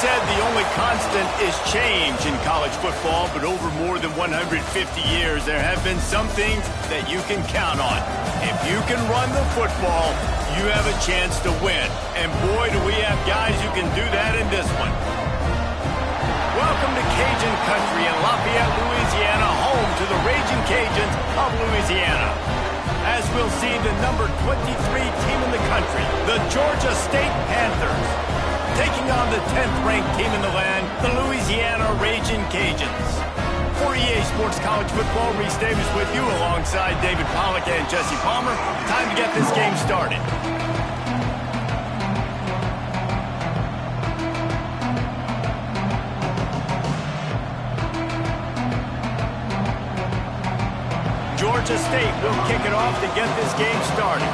said the only constant is change in college football, but over more than 150 years, there have been some things that you can count on. If you can run the football, you have a chance to win. And boy, do we have guys who can do that in this one. Welcome to Cajun Country in Lafayette, Louisiana, home to the Raging Cajuns of Louisiana. As we'll see, the number 23 team in the country, the Georgia State Panthers, taking on the 10th-ranked team in the land, the Louisiana Raging Cajuns. For EA Sports College Football, Reese Davis with you alongside David Pollack and Jesse Palmer. Time to get this game started. Georgia State will kick it off to get this game started.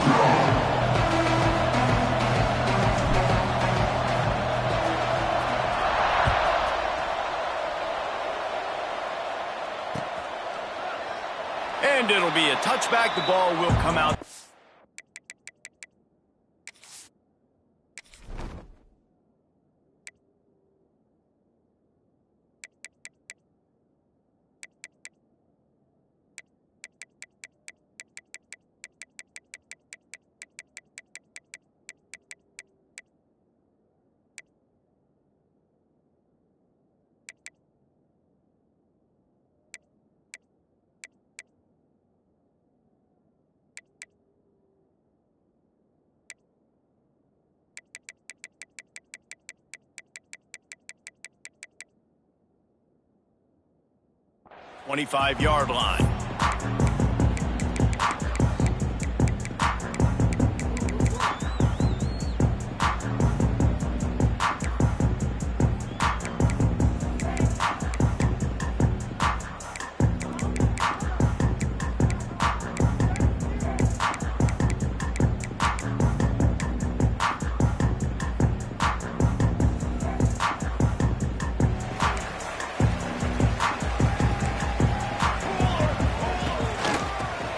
And it'll be a touchback. The ball will come out. .25-yard line.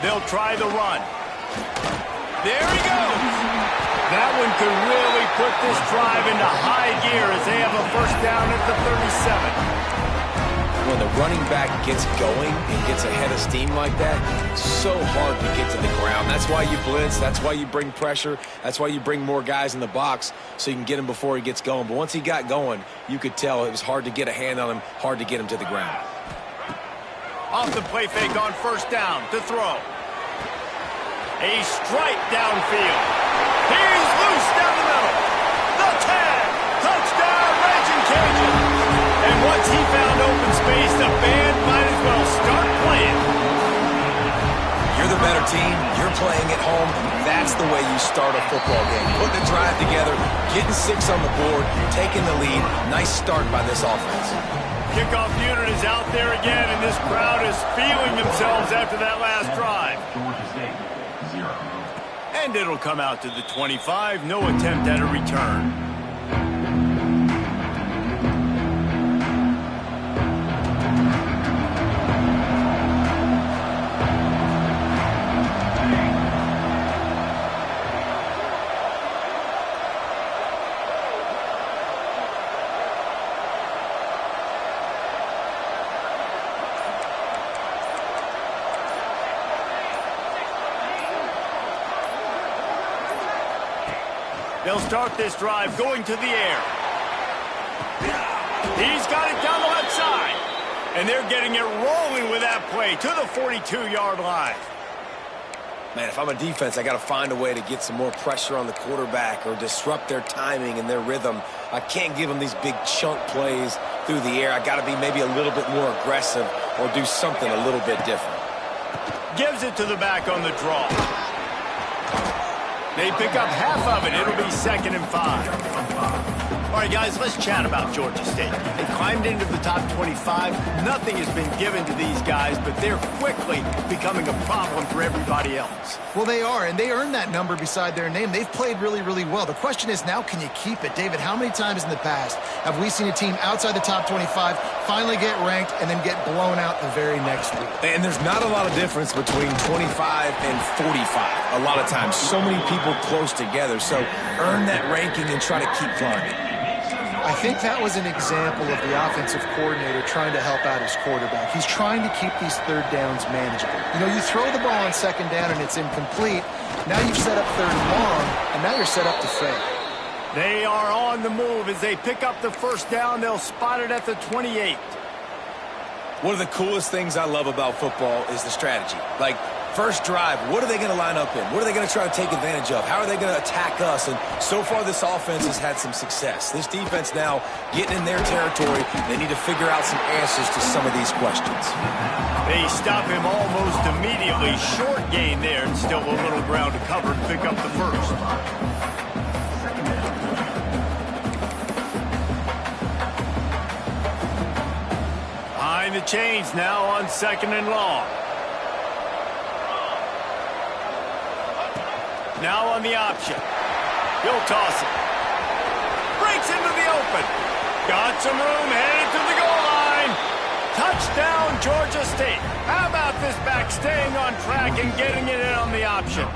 They'll try the run. There he goes. That one could really put this drive into high gear as they have a first down at the 37. When the running back gets going and gets ahead of steam like that, it's so hard to get to the ground. That's why you blitz. That's why you bring pressure. That's why you bring more guys in the box so you can get him before he gets going. But once he got going, you could tell it was hard to get a hand on him, hard to get him to the ground. Off the play fake on first down to throw. A strike downfield. He's loose down the middle. The tag. Touchdown, Raging Cajun. And once he found open space, the band might as well start playing. You're the better team. You're playing at home. That's the way you start a football game. Putting a drive together, getting 6 on the board, taking the lead. Nice start by this offense. Kickoff unit is out there again, and this crowd is feeling themselves after that last drive. And it'll come out to the 25. No attempt at a return. They'll start this drive going to the air. He's got it down the left side. And they're getting it rolling with that play to the 42-yard line. Man, if I'm a defense, I got to find a way to get some more pressure on the quarterback or disrupt their timing and their rhythm. I can't give them these big chunk plays through the air. I got to be maybe a little bit more aggressive or do something a little bit different. Gives it to the back on the draw. They pick up half of it. It'll be 2nd and 5. All right, guys, let's chat about Georgia State. They climbed into the top 25. Nothing has been given to these guys, but they're quickly becoming a problem for everybody else. Well, they are, and they earned that number beside their name. They've played really, really well. The question is now, can you keep it? David, how many times in the past have we seen a team outside the top 25 finally get ranked and then get blown out the very next week? And there's not a lot of difference between 25 and 45 a lot of times. So many people close together. So earn that ranking and try to keep climbing. I I think that was an example of the offensive coordinator trying to help out his quarterback. He's trying to keep these third downs manageable. You know, you throw the ball on second down and it's incomplete. Now you've set up third and long, and now you're set up to fail. They are on the move as they pick up the first down. They'll spot it at the 28. One of the coolest things I love about football is the strategy. Like, first drive, what are they going to line up in? What are they going to try to take advantage of? How are they going to attack us? And so far, this offense has had some success. This defense now getting in their territory. They need to figure out some answers to some of these questions. They stop him almost immediately. Short gain there, and still a little ground to cover to pick up the first. Behind the chains now on second and long. Now on the option. He'll toss it. Breaks into the open. Got some room, headed to the goal line. Touchdown, Georgia State. How about this back staying on track and getting it in on the option?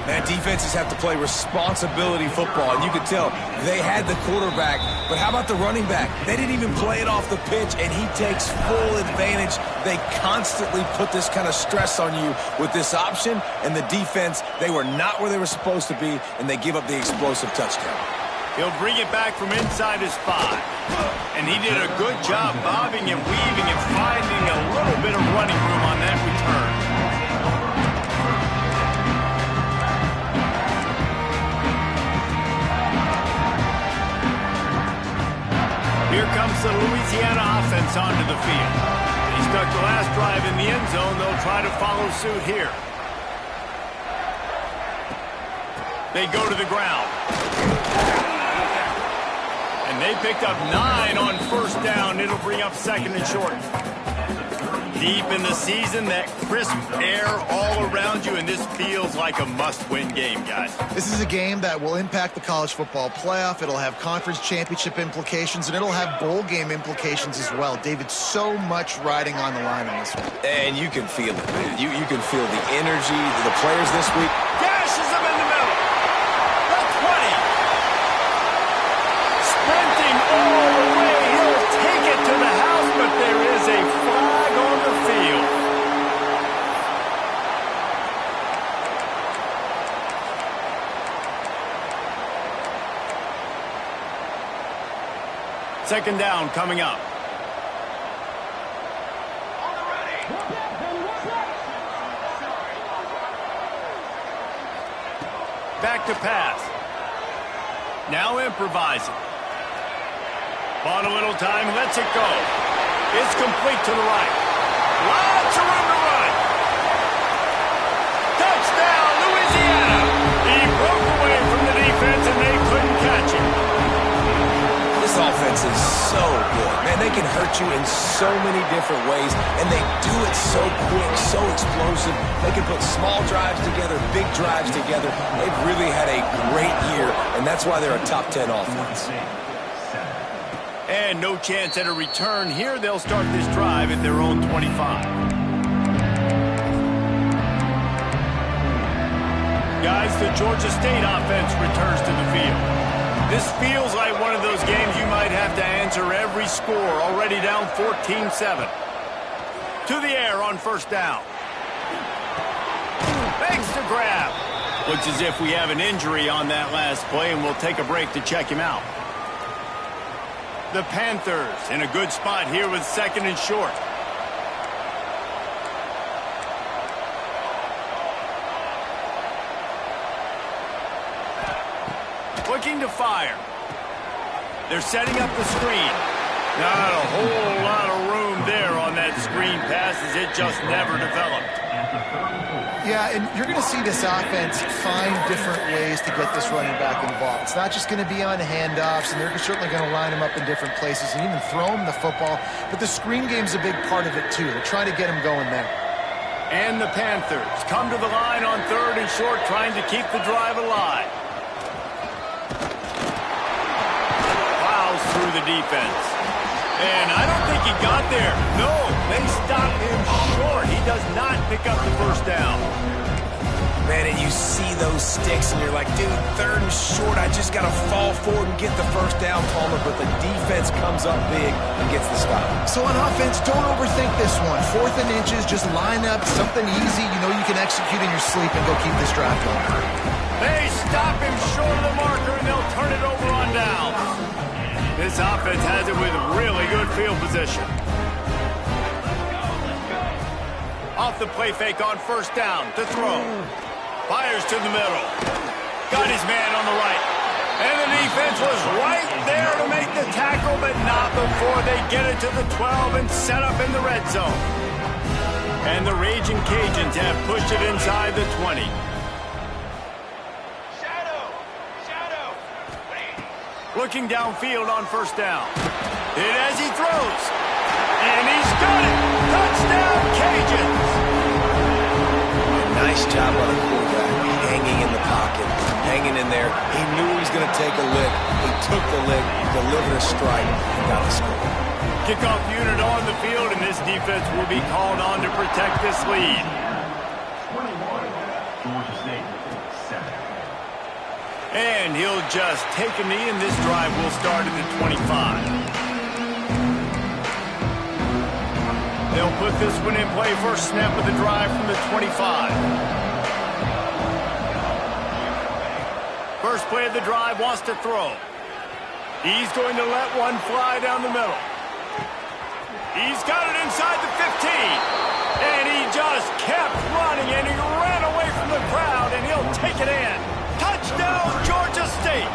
Man, defenses have to play responsibility football, and you can tell they had the quarterback, but how about the running back? They didn't even play it off the pitch, and he takes full advantage. They constantly put this kind of stress on you with this option, and the defense, they were not where they were supposed to be, and they give up the explosive touchdown. He'll bring it back from inside his 5. And he did a good job bobbing and weaving and finding a little bit of running room on that return. Here comes the Louisiana offense onto the field. He stuck the last drive in the end zone. They'll try to follow suit here. They go to the ground. And they picked up 9 on first down. It'll bring up second and short. Deep in the season, that crisp air all around you, and this feels like a must-win game, guys. This is a game that will impact the college football playoff. It'll have conference championship implications, and it'll have bowl game implications as well. David, so much riding on the line on this one. And you can feel it, man. You can feel the energy of the players this week. Gashes them in the middle. The 20. Sprinting all the way. He'll take it to the house, but there is a flag on the field. Second down coming up. Back to pass. Now improvising. On a little time, lets it go. It's complete to the right. Lots of room to run. Touchdown, Louisiana. He broke away from the defense and they couldn't catch him. This offense is so good. Man, they can hurt you in so many different ways, and they do it so quick, so explosive. They can put small drives together, big drives together. They've really had a great year, and that's why they're a top 10 offense. And no chance at a return here. They'll start this drive at their own 25. Guys, the Georgia State offense returns to the field. This feels like one of those games you might have to answer every score. Already down 14-7. To the air on first down. Thanks to grab. Looks as if we have an injury on that last play, and we'll take a break to check him out. The Panthers in a good spot here with second and short. Looking to fire. They're setting up the screen. Not a whole lot of room there on that screen pass as it just never developed. Yeah, and you're going to see this offense find different ways to get this running back involved. It's not just going to be on handoffs, and they're certainly going to line him up in different places and even throw him the football. But the screen game's a big part of it, too. They're trying to get him going there. And the Panthers come to the line on third and short, trying to keep the drive alive. Plows through the defense. And I don't think he got there. No, they stopped him short. He does not pick up the first down. Man, and you see those sticks, and you're like, dude, 3rd and short, I just got to fall forward and get the first down, Palmer, but the defense comes up big and gets the stop. So on offense, don't overthink this one. 4th and inches, just line up something easy you know you can execute in your sleep and go keep this drive going. They stop him short of the marker, and they'll turn it over on down. This offense has it with really good field position. Off the play fake on 1st down to throw. Fires to the middle. Got his man on the right. And the defense was right there to make the tackle, but not before they get it to the 12 and set up in the red zone. And the Raging Cajuns have pushed it inside the 20. Looking downfield on 1st down. Hit as he throws. And he's got it. Touchdown, Cajuns. Nice job by the quarterback, hanging in the pocket, hanging in there. He knew he was going to take a lick. He took the lick, delivered a strike, and got the score. Kickoff unit on the field, and this defense will be called on to protect this lead. 21, Georgia State, 7. And he'll just take a knee, and this drive will start at the 25. They'll put this one in play. First snap of the drive from the 25. First play of the drive, wants to throw. He's going to let one fly down the middle. He's got it inside the 15. And he just kept running, and he ran away from the crowd, and he'll take it in. Touchdown, Georgia State.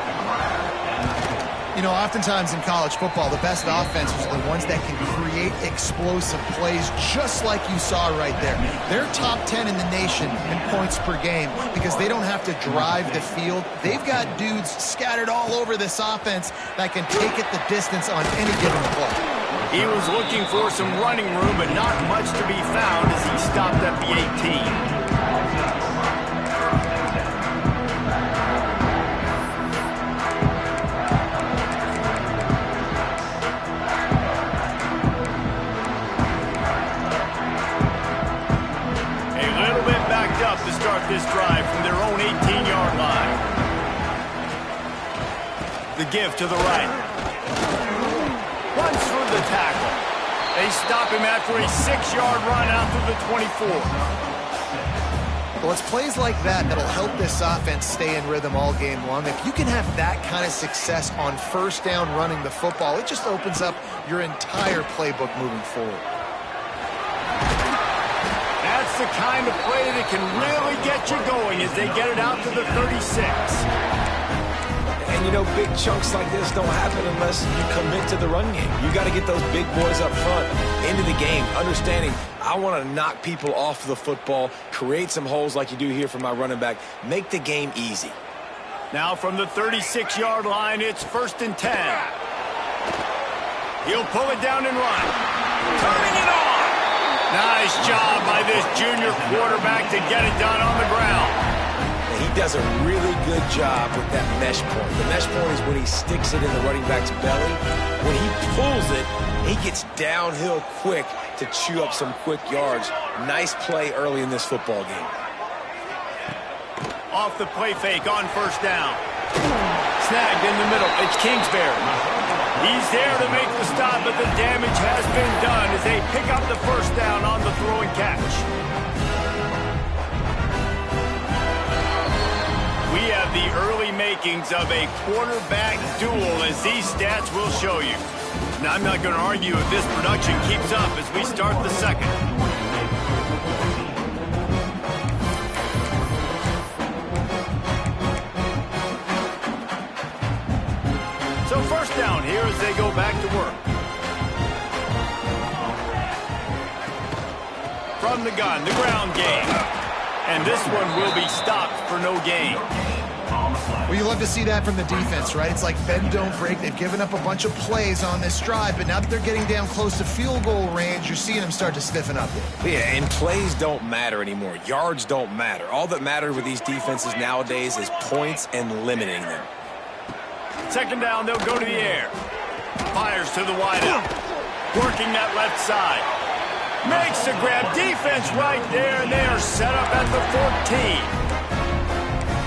You know, oftentimes in college football, the best offenses are the ones that can create explosive plays just like you saw right there. They're top 10 in the nation in points per game because they don't have to drive the field. They've got dudes scattered all over this offense that can take it the distance on any given play. He was looking for some running room, but not much to be found as he stopped at the 18. To start this drive from their own 18-yard line. The give to the right. Runs through the tackle. They stop him after a 6-yard run out to the 24. Well, it's plays like that that'll help this offense stay in rhythm all game long. If you can have that kind of success on 1st down running the football, it just opens up your entire playbook moving forward. That's the kind of play that can really get you going as they get it out to the 36. And, you know, big chunks like this don't happen unless you commit to the run game. You got to get those big boys up front into the game, understanding I want to knock people off the football, create some holes like you do here for my running back, make the game easy. Now from the 36-yard line, it's 1st and 10. He'll pull it down and run. Turning it on. Nice job by this junior quarterback to get it done on the ground. He does a really good job with that mesh point. The mesh point is when he sticks it in the running back's belly. When he pulls it, he gets downhill quick to chew up some quick yards. Nice play early in this football game. Off the play fake on 1st down. Snagged in the middle. It's Kingsbury. He's there to make the stop, but the damage has been done as they pick up the 1st down on the throw and catch. We have the early makings of a quarterback duel, as these stats will show you. Now, I'm not going to argue if this production keeps up as we start the second. So 1st down here as they go back to work. From the gun, the ground game. And this one will be stopped for no gain. Well, you love to see that from the defense, right? It's like bend, don't break. They've given up a bunch of plays on this drive, but now that they're getting down close to field goal range, you're seeing them start to stiffen up. Yeah, and plays don't matter anymore. Yards don't matter. All that matters with these defenses nowadays is points and limiting them. 2nd down, they'll go to the air. Fires to the wideout. Working that left side. Makes the grab. Defense right there, and they are set up at the 14.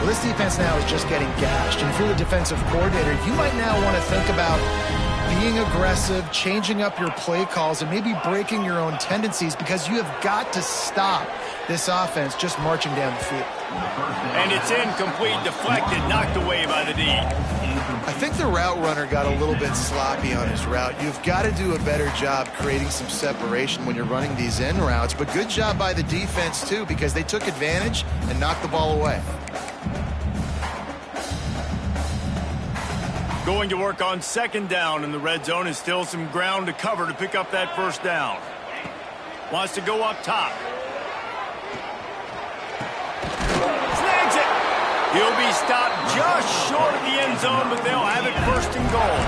Well, this defense now is just getting gashed. And if you're the defensive coordinator, you might now want to think about being aggressive, changing up your play calls, and maybe breaking your own tendencies, because you have got to stop this offense just marching down the field. And it's incomplete, deflected, knocked away by the D. I think the route runner got a little bit sloppy on his route. You've got to do a better job creating some separation when you're running these in routes, but good job by the defense too, because they took advantage and knocked the ball away. Going to work on second down in the red zone, is still some ground to cover to pick up that first down. Wants to go up top. Snags it. He'll be stopped just short of the end zone, but they'll have it first and goal.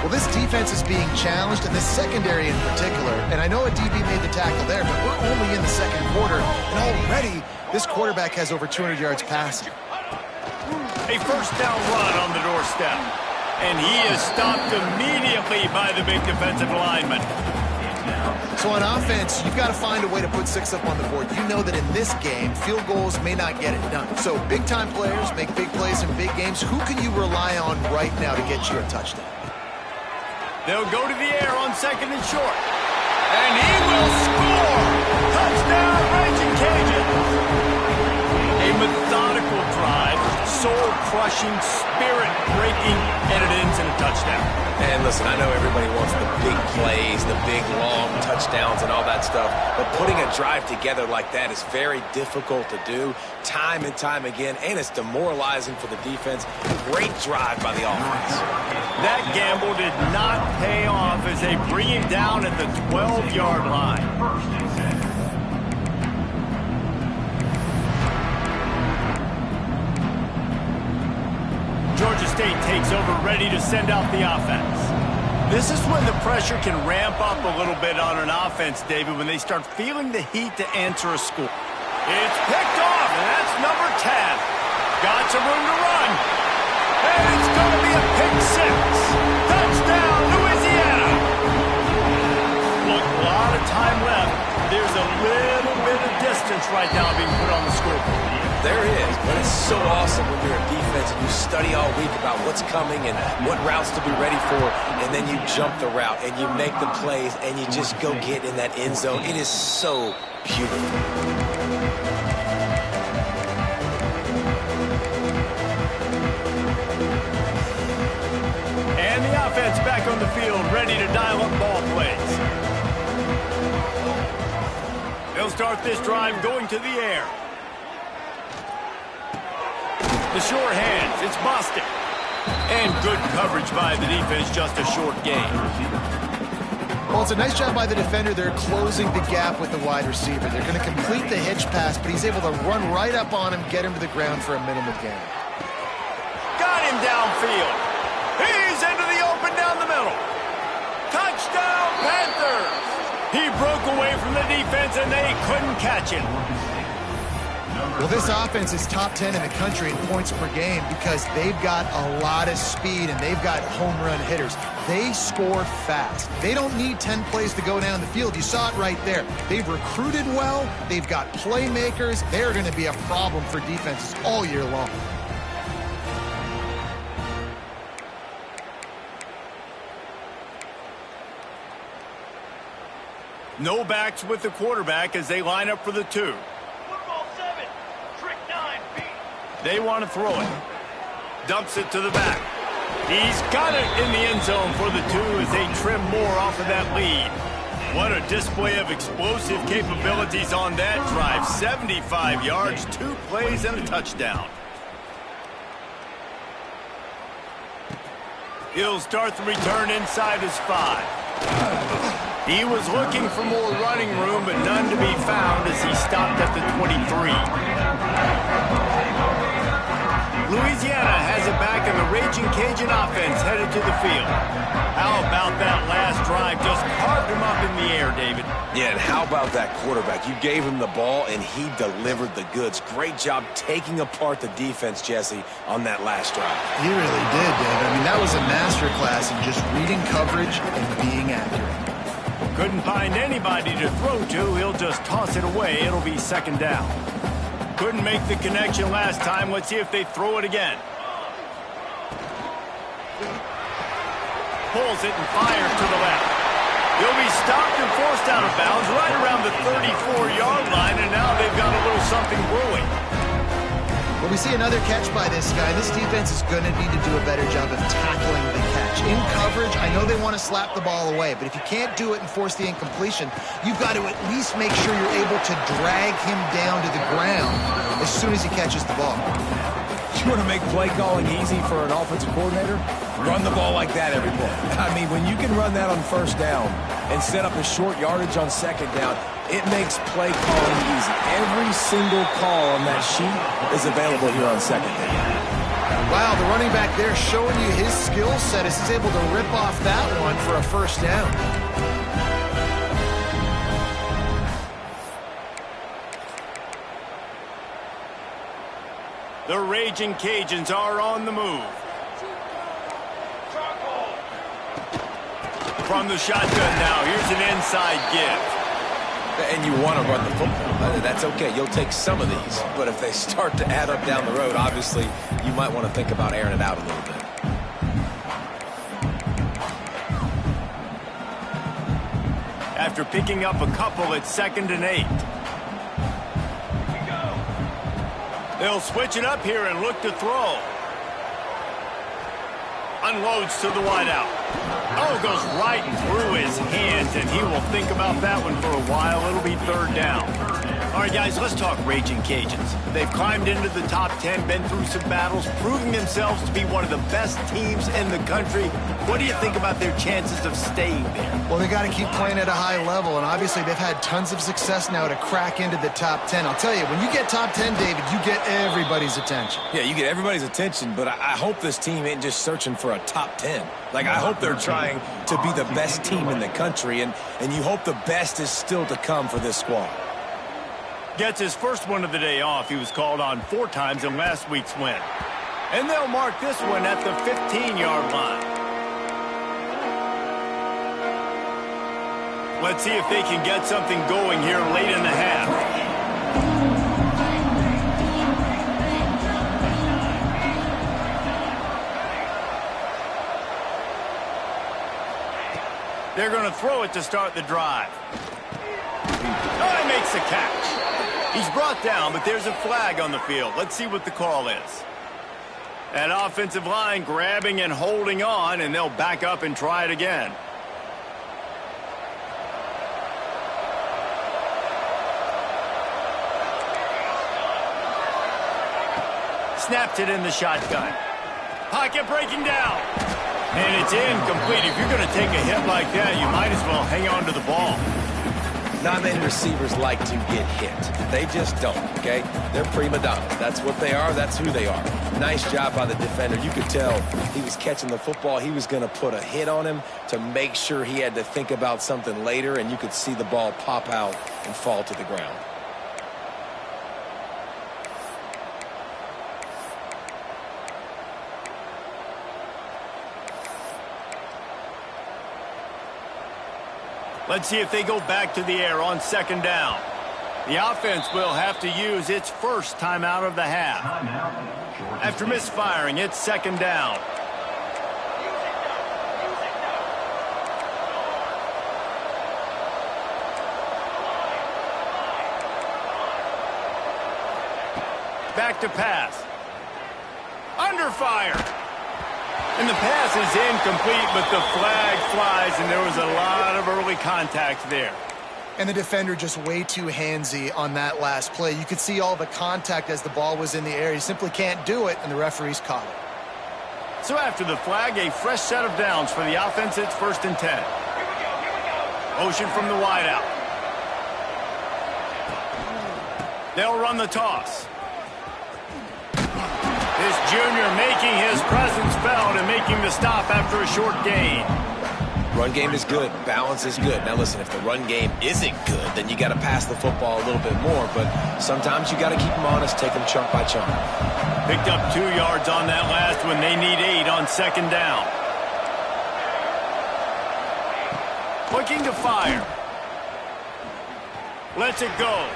Well, this defense is being challenged, and this secondary in particular. And I know a DB made the tackle there, but we're only in the second quarter, and already this quarterback has over 200 yards passing. A first down run on the doorstep. And he is stopped immediately by the big defensive lineman. So on offense, you've got to find a way to put 6 up on the board. You know that in this game, field goals may not get it done. So big-time players make big plays in big games. Who can you rely on right now to get you a touchdown? They'll go to the air on second and short. And he will score! Touchdown, Raging Cajuns! A methodical drive, soul-crushing, spirit-breaking, and it ends in a touchdown. And listen, I know everybody wants the big plays, the big, long touchdowns and all that stuff, but putting a drive together like that is very difficult to do time and time again, and it's demoralizing for the defense. Great drive by the offense. That gamble did not pay off as they bring him down at the 12-yard line. Georgia State takes over, ready to send out the offense. This is when the pressure can ramp up a little bit on an offense, David, when they start feeling the heat to answer a score. It's picked off, and that's number 10. Got some room to run. And it's going to be a pick 6. Touchdown, Louisiana. Look, a lot of time left. There's a little bit of distance right now being put on the scoreboard. There is, but it's so awesome when you're a defense and you study all week about what's coming and what routes to be ready for, and then you jump the route and you make the plays and you just go get in that end zone. It is so beautiful. And the offense back on the field, ready to dial up ball plays. They'll start this drive going to the air. The short hands, it's Boston. And good coverage by the defense, just a short gain. Well, it's a nice job by the defender. They're closing the gap with the wide receiver. They're going to complete the hitch pass, but he's able to run right up on him, get him to the ground for a minimum gain. Got him downfield. He's into the open down the middle. Touchdown, Panthers! He broke away from the defense, and they couldn't catch him. Well, this offense is top 10 in the country in points per game because they've got a lot of speed and they've got home run hitters. They score fast. They don't need 10 plays to go down the field. You saw it right there. They've recruited well. They've got playmakers. They're going to be a problem for defenses all year long. No backs with the quarterback as they line up for the 2. They want to throw it. Dumps it to the back. He's got it in the end zone for the 2 as they trim more off of that lead. What a display of explosive capabilities on that drive. 75 yards, 2 plays, and a touchdown. He'll start the return inside his 5. He was looking for more running room, but none to be found as he stopped at the 23. Louisiana has it back, and the Raging Cajun offense headed to the field. How about that last drive? Just carved him up in the air, David. Yeah, and how about that quarterback? You gave him the ball, and he delivered the goods. Great job taking apart the defense, Jesse, on that last drive. He really did, David. I mean, that was a masterclass in just reading coverage and being accurate. Couldn't find anybody to throw to. He'll just toss it away. It'll be second down. Couldn't make the connection last time. Let's see if they throw it again. Pulls it and fires to the left. He'll be stopped and forced out of bounds right around the 34-yard line, and now they've got a little something brewing. Well, we see another catch by this guy. This defense is going to need to do a better job of tackling the catch. In coverage, I know they want to slap the ball away, but if you can't do it and force the incompletion, you've got to at least make sure you're able to drag him down to the ground as soon as he catches the ball. You want to make play calling easy for an offensive coordinator? Run the ball like that every play. I mean, when you can run that on first down and set up a short yardage on second down, it makes play calling easy. Every single call on that sheet is available here on second down. Wow, the running back there showing you his skill set as he's able to rip off that one for a first down. The Raging Cajuns are on the move. From the shotgun now, here's an inside give. And you want to run the football. That's okay. You'll take some of these. But if they start to add up down the road, obviously, you might want to think about airing it out a little bit. After picking up a couple, it's 2nd and 8. They'll switch it up here and look to throw. Unloads to the wideout. Oh, goes right through his hands, and he will think about that one for a while. It'll be 3rd down. All right, guys, let's talk Raging Cajuns. They've climbed into the top 10, been through some battles, proving themselves to be one of the best teams in the country. What do you think about their chances of staying there? Well, they got to keep playing at a high level, and obviously they've had tons of success now to crack into the top 10. I'll tell you, when you get top 10, David, you get everybody's attention. Yeah, you get everybody's attention, but I hope this team ain't just searching for a top 10. Like, I hope they're trying to be the best team in the country, and you hope the best is still to come for this squad. Gets his first one of the day off. He was called on 4 times in last week's win. And they'll mark this one at the 15-yard line. Let's see if they can get something going here late in the half. They're going to throw it to start the drive. Oh, he makes the catch. He's brought down, but there's a flag on the field. Let's see what the call is. That offensive line grabbing and holding on, and they'll back up and try it again. Snapped it in the shotgun. Pocket breaking down. And it's incomplete. If you're going to take a hit like that, you might as well hang on to the ball. Not many receivers like to get hit. They just don't, okay? They're prima donnas. That's what they are. That's who they are. Nice job by the defender. You could tell he was catching the football. He was going to put a hit on him to make sure he had to think about something later, and you could see the ball pop out and fall to the ground. Let's see if they go back to the air on 2nd down. The offense will have to use its first timeout of the half. After misfiring, it's 2nd down. Back to pass. Under fire. And the pass is incomplete, but the flag flies, and there was a lot of early contact there. And the defender just way too handsy on that last play. You could see all the contact as the ball was in the air. He simply can't do it, and the referees caught it. So after the flag, a fresh set of downs for the offense. It's 1st and 10. Motion from the wideout. They'll run the toss. This junior making his presence felt and making the stop after a short gain. Run game is good. Balance is good. Now, listen, if the run game isn't good, then you got to pass the football a little bit more. But sometimes you got to keep them honest, take them chunk by chunk. Picked up 2 yards on that last one. They need 8 on 2nd down. Looking to fire. Lets it go.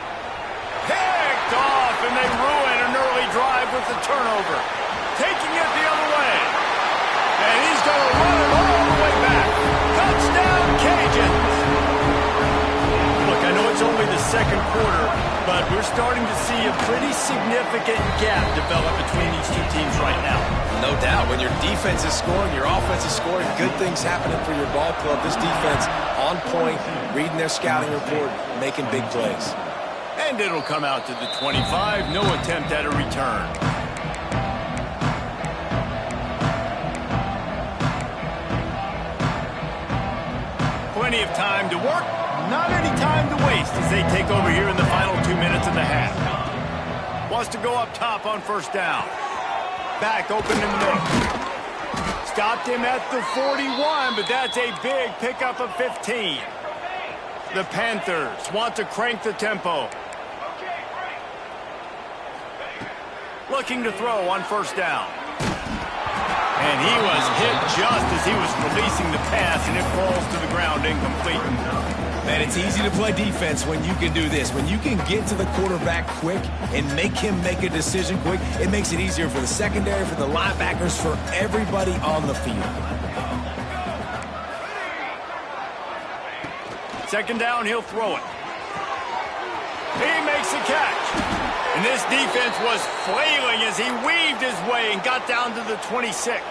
Picked picked off, and they ruin an early drive with the turnover. Taking it the other way. And he's going to run it all the way back. Touchdown, Cajuns. Look, I know it's only the second quarter, but we're starting to see a pretty significant gap develop between these two teams right now. No doubt. When your defense is scoring, your offense is scoring, good things happening for your ball club. This defense on point, reading their scouting report, making big plays. And it'll come out to the 25. No attempt at a return. Plenty of time to work. Not any time to waste as they take over here in the final 2 minutes of the half. Wants to go up top on first down. Back open in the middle. Stopped him at the 41, but that's a big pickup of 15. The Panthers want to crank the tempo. Looking to throw on first down. And he was hit just as he was releasing the pass, and it falls to the ground incomplete. Man, it's easy to play defense when you can do this. When you can get to the quarterback quick and make him make a decision quick, it makes it easier for the secondary, for the linebackers, for everybody on the field. Second down, he'll throw it. He makes the catch. And this defense was flailing as he weaved his way and got down to the 26.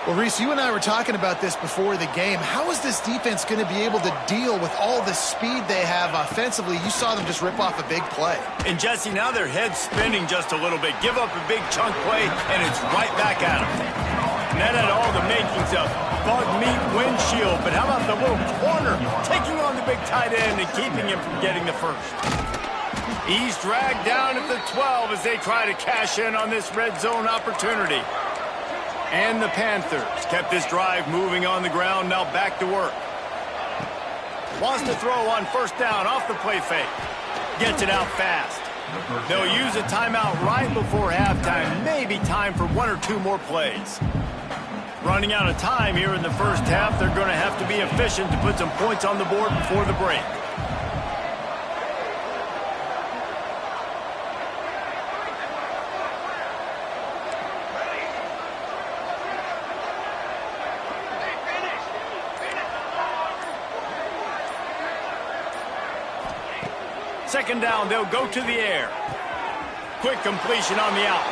Well, Reese, you and I were talking about this before the game. How is this defense going to be able to deal with all the speed they have offensively? You saw them just rip off a big play. And, Jesse, now their head's spinning just a little bit. Give up a big chunk play, and it's right back at them. And that had all the makings of bug meat windshield. But how about the little corner taking on the big tight end and keeping him from getting the first? He's dragged down at the 12 as they try to cash in on this red zone opportunity. And the Panthers kept this drive moving on the ground, now back to work. Wants to throw on first down off the play fake. Gets it out fast. They'll use a timeout right before halftime. Maybe time for one or two more plays. Running out of time here in the first half, they're going to have to be efficient to put some points on the board before the break. Second down, they'll go to the air. Quick completion on the out.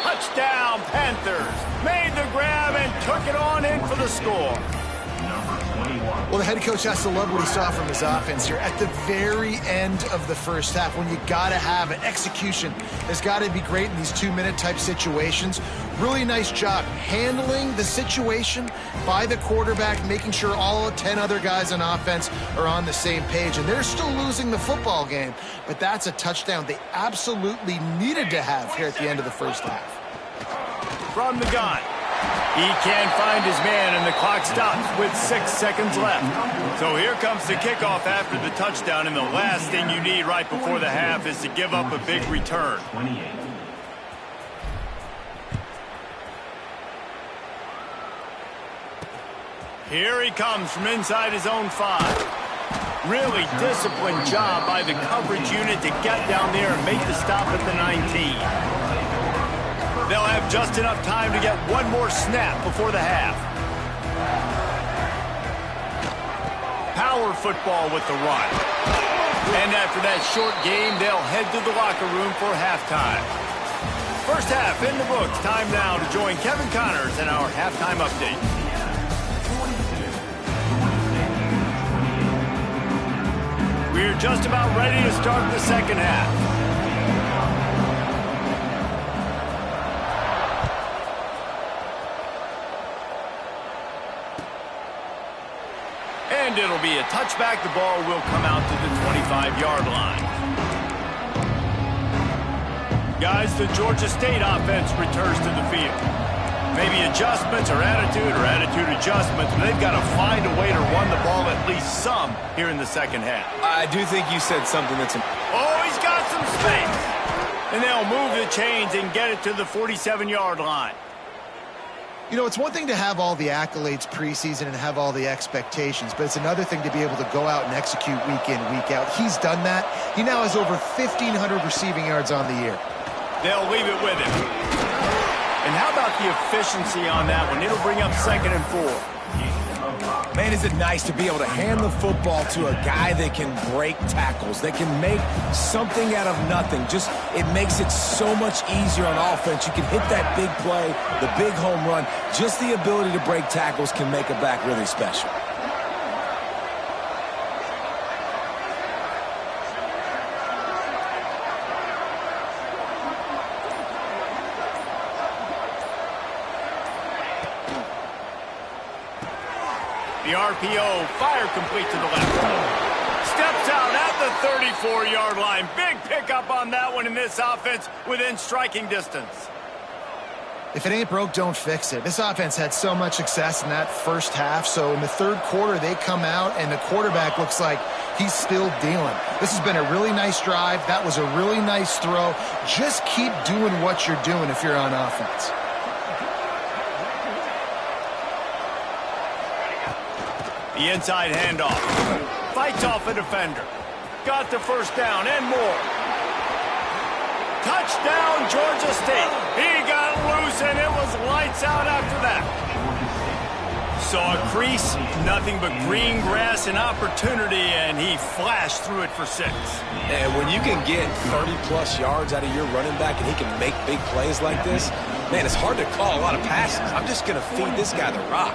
Touchdown, Panthers. Made the grab and took it on in for the score. Well, the head coach has to love what he saw from his offense here at the very end of the first half, when you got to have an execution. It's got to be great in these 2-minute type situations. Really nice job handling the situation by the quarterback, making sure all 10 other guys on offense are on the same page. And they're still losing the football game, but that's a touchdown they absolutely needed to have here at the end of the first half. From the gun. He can't find his man, and the clock stops with 6 seconds left. So here comes the kickoff after the touchdown, and the last thing you need right before the half is to give up a big return. 28. Here he comes from inside his own 5. Really disciplined job by the coverage unit to get down there and make the stop at the 19. They'll have just enough time to get one more snap before the half. Power football with the run. And after that short game, they'll head to the locker room for halftime. First half in the books. Time now to join Kevin Connors in our halftime update. We're just about ready to start the second half. And it'll be a touchback. The ball will come out to the 25-yard line. Guys, the Georgia State offense returns to the field. Maybe adjustments or attitude adjustments, but they've got to find a way to run the ball at least some here in the second half. I do think you said something that's Oh, he's got some space. And they'll move the chains and get it to the 47-yard line. You know, it's one thing to have all the accolades preseason and have all the expectations, but it's another thing to be able to go out and execute week in, week out. He's done that. He now has over 1,500 receiving yards on the year. They'll leave it with him. And how about the efficiency on that one? It'll bring up 2nd and 4. Man, is it nice to be able to hand the football to a guy that can break tackles, that can make something out of nothing. Just, it makes it so much easier on offense. You can hit that big play, the big home run. Just the ability to break tackles can make a back really special. The RPO, fire complete to the left. Steps out at the 34-yard line. Big pickup on that one in this offense within striking distance. If it ain't broke, don't fix it. This offense had so much success in that first half, so in the third quarter, they come out, and the quarterback looks like he's still dealing. This has been a really nice drive. That was a really nice throw. Just keep doing what you're doing if you're on offense. The inside handoff. Fights off a defender. Got the first down and more. Touchdown, Georgia State. He got loose, and it was lights out after that. Saw a crease, nothing but green grass and opportunity, and he flashed through it for 6. And when you can get 30-plus yards out of your running back and he can make big plays like this, man, it's hard to call a lot of passes. I'm just going to feed this guy the rock.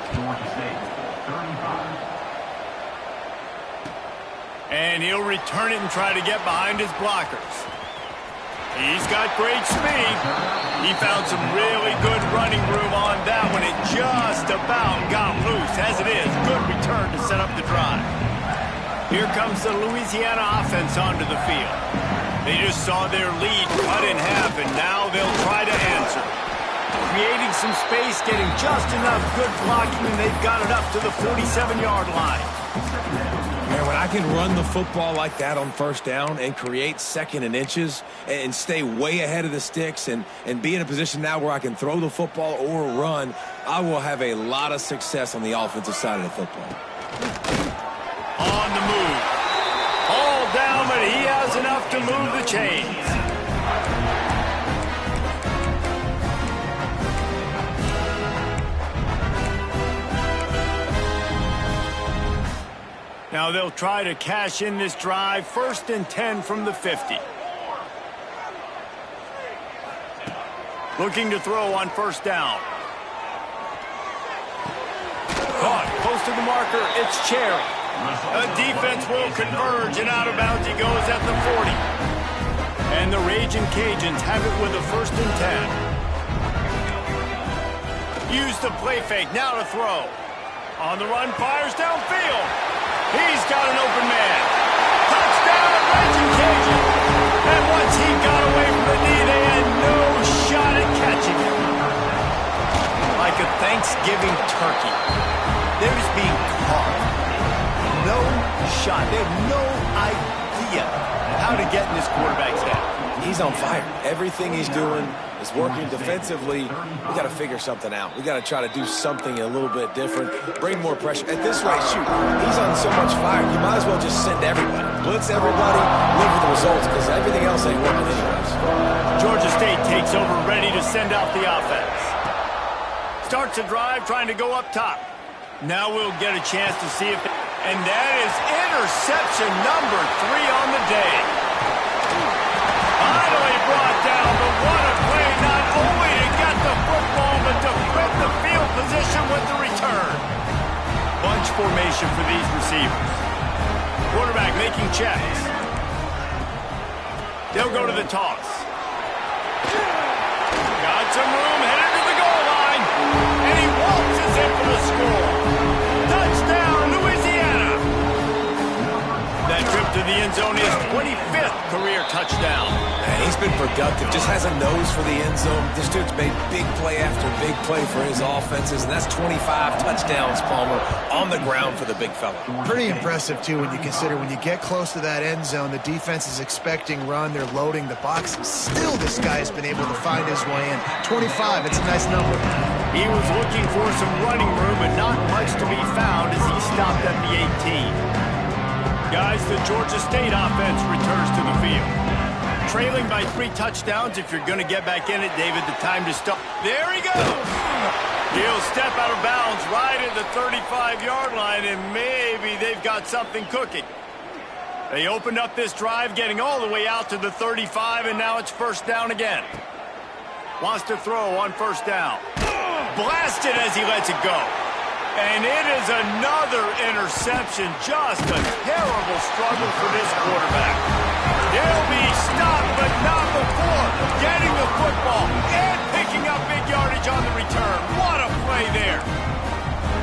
And he'll return it and try to get behind his blockers. He's got great speed. He found some really good running room on that one. It just about got loose. As it is, good return to set up the drive. Here comes the Louisiana offense onto the field. They just saw their lead cut in half, and now they'll try to answer. Creating some space, getting just enough good blocking, and they've got it up to the 47-yard line. Man, when I can run the football like that on first down and create 2nd and inches and stay way ahead of the sticks and be in a position now where I can throw the football or run, I will have a lot of success on the offensive side of the football. On the move. All down, but he has enough to move the chains. Now they'll try to cash in this drive. 1st and 10 from the 50. Looking to throw on first down. Caught close to the marker. It's Cherry. A defense will converge, and out of bounds he goes at the 40. And the Raging Cajuns have it with a 1st and 10. Use the play fake. Now to throw. On the run, fires downfield. He's got an open man. Touchdown, Raging Cajun. And once he got away from the knee, they had no shot at catching him. Like a Thanksgiving turkey. They're just being caught. No shot. They have no idea how to get in this quarterback's head. He's on fire. Everything he's doing is working defensively. We got to figure something out. We got to try to do something a little bit different, bring more pressure. At this rate, shoot, he's on so much fire, you might as well just send everybody. Blitz everybody, live with the results, because everything else ain't working anyways. Georgia State takes over, ready to send out the offense. Starts a drive, trying to go up top. Now we'll get a chance to see if... And that is interception number 3 on the day. Finally brought down, but what a play, not only to get the football, but to flip the field position with the return. Bunch formation for these receivers. Quarterback making checks. They'll go to the toss. Got some room, headed to the goal line, and he waltzes in for the score. Touchdown, Louisiana. That trip to the end zone is 25th career touchdown. Man, he's been productive, just has a nose for the end zone. This dude's made big play after big play for his offenses, and that's 25 touchdowns, Palmer, on the ground for the big fella. Pretty impressive, too, when you consider when you get close to that end zone, the defense is expecting run, they're loading the box. Still, this guy has been able to find his way in. 25, it's a nice number. He was looking for some running room, but not much to be found as he stopped at the 18. Guys, the Georgia State offense returns to the field. Trailing by 3 touchdowns. If you're going to get back in it, David, the time to stop. There he goes! He'll step out of bounds right at the 35-yard line, and maybe they've got something cooking. They opened up this drive, getting all the way out to the 35, and now it's first down again. Wants to throw on first down. Blasted as he lets it go. And it is another interception. Just a terrible struggle for this quarterback. He'll be stopped, but not before getting the football and picking up big yardage on the return. What a play there.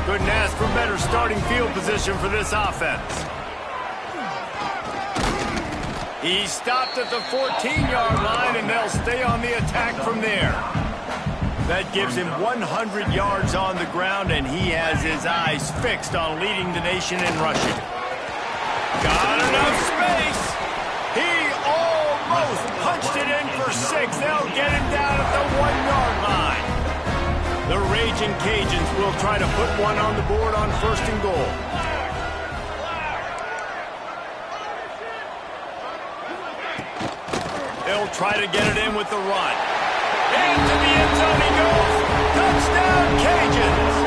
Couldn't ask for better starting field position for this offense. He stopped at the 14-yard line, and they'll stay on the attack from there. That gives him 100 yards on the ground, and he has his eyes fixed on leading the nation in rushing. Got enough space. He almost punched it in for 6. They'll get him down at the 1-yard line. The Raging Cajuns will try to put one on the board on first and goal. They'll try to get it in with the run. Into the end zone he goes. Touchdown, Cajuns.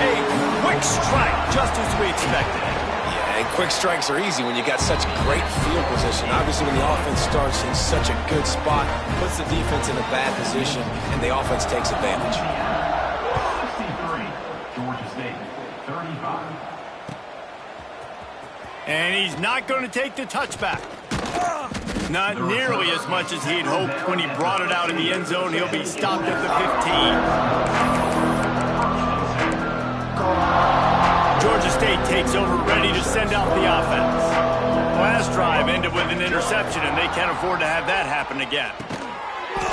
A quick strike, just as we expected. Yeah, and quick strikes are easy when you got such great field position. Obviously, when the offense starts in such a good spot, puts the defense in a bad position, and the offense takes advantage. 63, Georgia State, 35. And he's not going to take the touchback. Not nearly as much as he'd hoped when he brought it out in the end zone. He'll be stopped at the 15. Georgia State takes over, ready to send out the offense. Last drive ended with an interception, and they can't afford to have that happen again.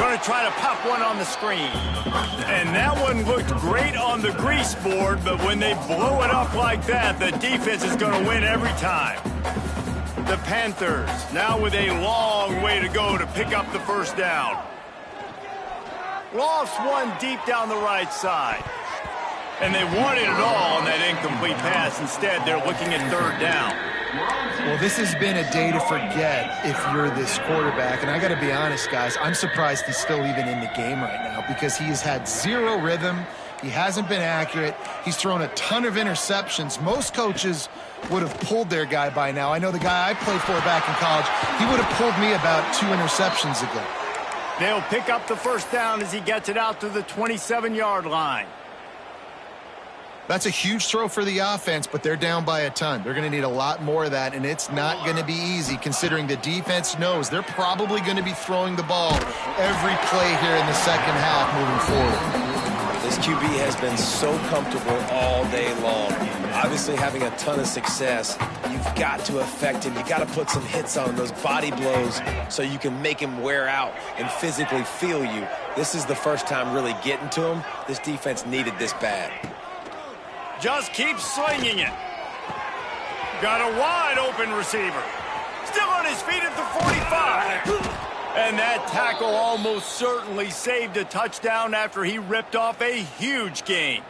Going to try to pop one on the screen. And that one looked great on the grease board, but when they blow it up like that, the defense is going to win every time. The Panthers now with a long way to go to pick up the first down. Lost one deep down the right side. And they wanted it all on that incomplete pass. Instead, they're looking at third down. Well, this has been a day to forget if you're this quarterback. And I got to be honest, guys, I'm surprised he's still even in the game right now because he has had zero rhythm. He hasn't been accurate. He's thrown a ton of interceptions. Most coaches would have pulled their guy by now. I know the guy I played for back in college, he would have pulled me about 2 interceptions ago. They'll pick up the first down as he gets it out to the 27-yard line. That's a huge throw for the offense, but they're down by a ton. They're going to need a lot more of that, and it's not going to be easy considering the defense knows they're probably going to be throwing the ball every play here in the second half moving forward. This QB has been so comfortable all day long. Obviously having a ton of success. You've got to affect him. You've got to put some hits on him, those body blows, so you can make him wear out and physically feel you. This is the first time really getting to him. This defense needed this bad. Just keep slinging it. Got a wide open receiver. Still on his feet at the 45. And that tackle almost certainly saved a touchdown after he ripped off a huge gain.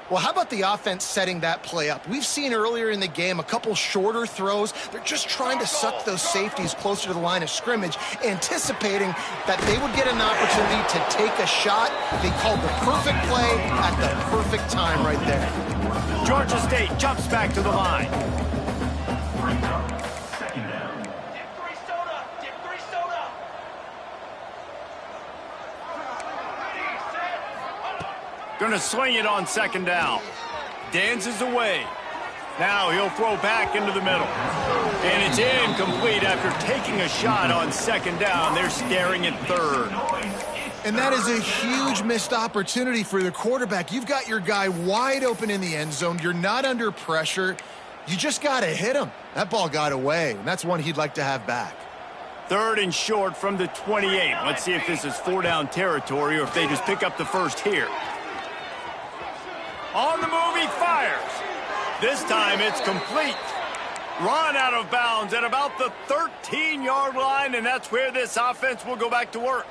Well, how about the offense setting that play up? We've seen earlier in the game a couple shorter throws. They're just trying to suck those safeties closer to the line of scrimmage, anticipating that they would get an opportunity to take a shot. They called the perfect play at the perfect time right there. Georgia State jumps back to the line. Second down. Gonna swing it on second down. Dances away. Now he'll throw back into the middle. And it's incomplete after taking a shot on second down. They're staring at third. And that is a huge missed opportunity for the quarterback. You've got your guy wide open in the end zone. You're not under pressure. You just got to hit him. That ball got away, and that's one he'd like to have back. Third and short from the 28. Let's see if this is 4-down territory or if they just pick up the first here. On the move, he fires. This time it's complete. Run out of bounds at about the 13-yard line, and that's where this offense will go back to work.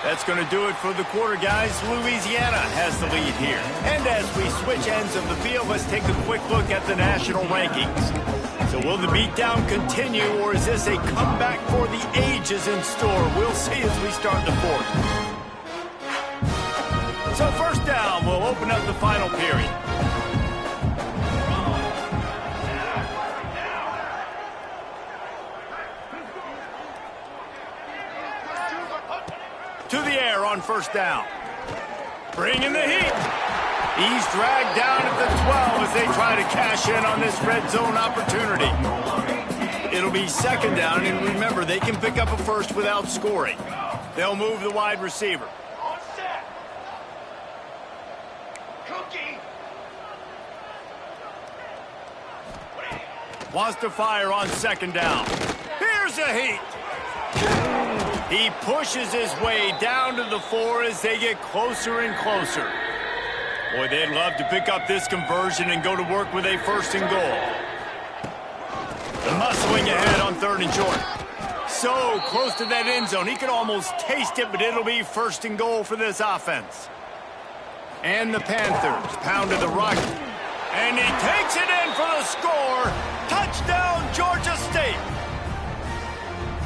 That's going to do it for the quarter, guys. Louisiana has the lead here. And as we switch ends of the field, let's take a quick look at the national rankings. So will the beatdown continue, or is this a comeback for the ages in store? We'll see as we start the fourth. So first down, we'll open up the final period. To the air on first down. Bringing the heat. He's dragged down at the 12 as they try to cash in on this red zone opportunity. It'll be second down, and remember, they can pick up a first without scoring. They'll move the wide receiver. Wants to fire on second down. Here's a heat. He pushes his way down to the 4 as they get closer and closer. Boy, they'd love to pick up this conversion and go to work with a first and goal. The muscling ahead on third and short. So close to that end zone. He could almost taste it, but it'll be first and goal for this offense. And the Panthers pound to the right. And he takes it in for the score. Touchdown, Georgia State.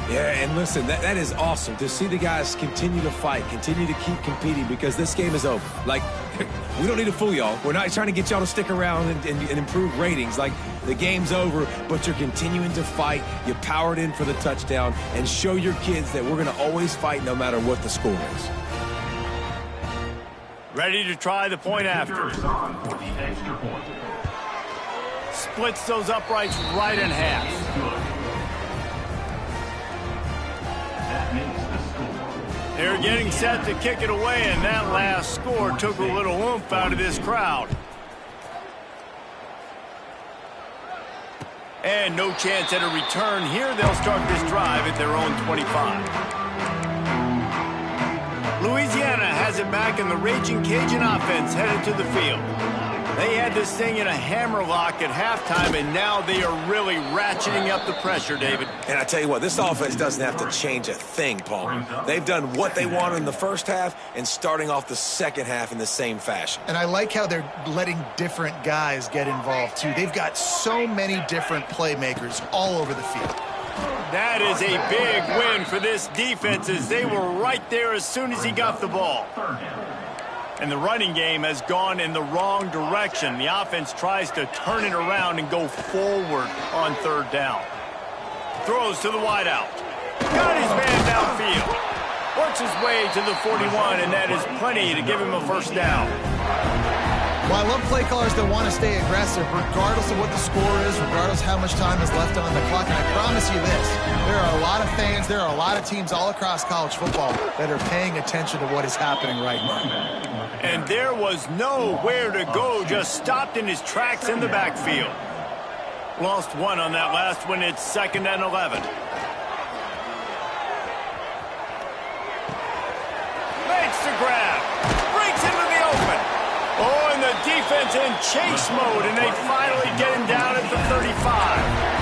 Yeah, and listen, that is awesome to see the guys continue to fight, continue to keep competing, because this game is over. Like, we don't need to fool y'all. We're not trying to get y'all to stick around and improve ratings. Like, the game's over, but you're continuing to fight. You powered in for the touchdown, and show your kids that we're going to always fight no matter what the score is. Ready to try the point after. Splits those uprights right in half. They're getting set to kick it away, and that last score took a little oomph out of this crowd. And no chance at a return here. They'll start this drive at their own 25. Louisiana has it back, and the Raging Cajun offense headed to the field. They had this thing in a hammerlock at halftime, and now they are really ratcheting up the pressure, David. And I tell you what, this offense doesn't have to change a thing, Paul. They've done what they wanted in the first half and starting off the second half in the same fashion. And I like how they're letting different guys get involved, too. They've got so many different playmakers all over the field. That is a big win for this defense, as they were right there as soon as he got the ball. And the running game has gone in the wrong direction. The offense tries to turn it around and go forward on third down. Throws to the wideout. Got his man downfield. Works his way to the 41, and that is plenty to give him a first down. Well, I love play callers that want to stay aggressive, regardless of what the score is, regardless how much time is left on the clock. And I promise you this, there are a lot of fans, there are a lot of teams all across college football that are paying attention to what is happening right now. And there was nowhere to go, just stopped in his tracks in the backfield. Lost one on that last one. It's 2nd and 11. Makes the grab. Breaks into the open. Oh, and the defense in chase mode, and they finally get him down at the 35.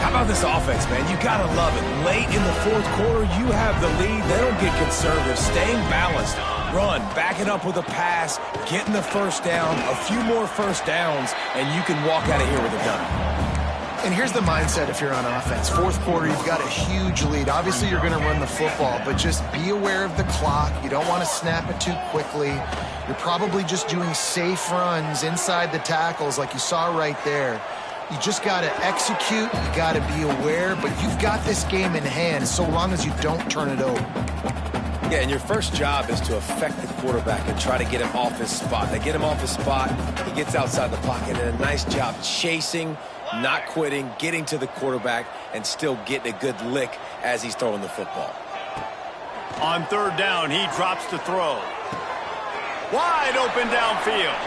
How about this offense, man? You got to love it. Late in the fourth quarter, you have the lead. They don't get conservative. Staying balanced. Run, back it up with a pass, getting the first down, a few more first downs, and you can walk out of here with a gun. And here's the mindset if you're on offense. Fourth quarter, you've got a huge lead. Obviously, you're going to run the football, but just be aware of the clock. You don't want to snap it too quickly. You're probably just doing safe runs inside the tackles like you saw right there. You just got to execute. You got to be aware, but you've got this game in hand so long as you don't turn it over. Yeah, and your first job is to affect the quarterback and try to get him off his spot. They get him off his spot, he gets outside the pocket, and a nice job chasing, not quitting, getting to the quarterback, and still getting a good lick as he's throwing the football. On third down, he drops to throw. Wide open downfield.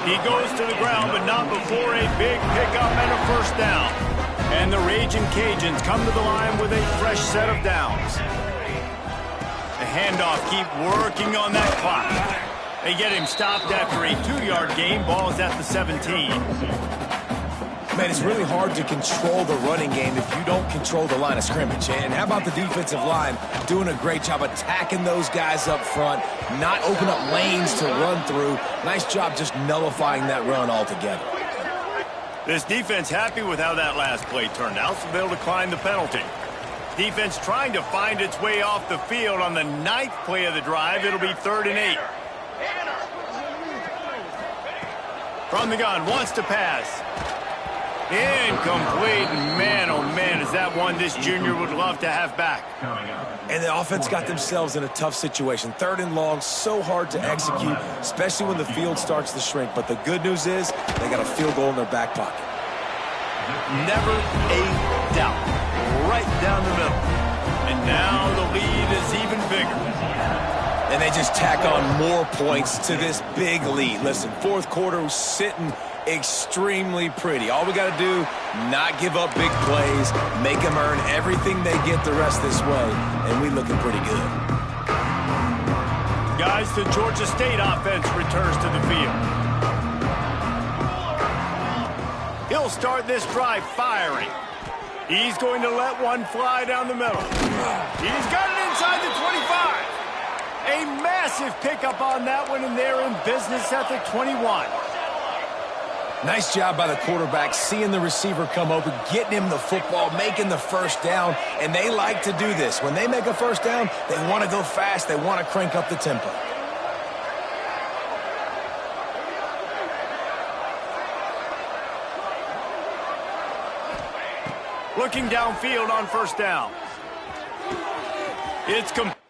He goes to the ground, but not before a big pickup and a first down. And the Raging Cajuns come to the line with a fresh set of downs. The handoff, keep working on that clock. They get him stopped after a 2-yard gain. Ball's at the 17. Man, it's really hard to control the running game if you don't control the line of scrimmage. And how about the defensive line doing a great job attacking those guys up front, not open up lanes to run through. Nice job just nullifying that run altogether. This defense happy with how that last play turned out, so they'll decline the penalty. Defense trying to find its way off the field on the 9th play of the drive. It'll be 3rd and 8. From the gun, wants to pass. Incomplete. Man, oh man, is that one this junior would love to have back. And the offense got themselves in a tough situation. 3rd and long, so hard to execute, especially when the field starts to shrink. But the good news is they got a field goal in their back pocket. Never a doubt. Right down the middle. And now the lead is even bigger. And they just tack on more points to this big lead. Listen, 4th quarter was sitting extremely pretty. All we got to do, not give up big plays, make them earn everything they get the rest this way, and we looking pretty good. Guys, the Georgia State offense returns to the field. He'll start this drive firing. He's going to let one fly down the middle. He's got it inside the 25. A massive pickup on that one, and they're in business at the 21. Nice job by the quarterback, seeing the receiver come open, getting him the football, making the first down, and they like to do this. When they make a first down, they want to go fast, they want to crank up the tempo. Looking downfield on 1st down. It's complete.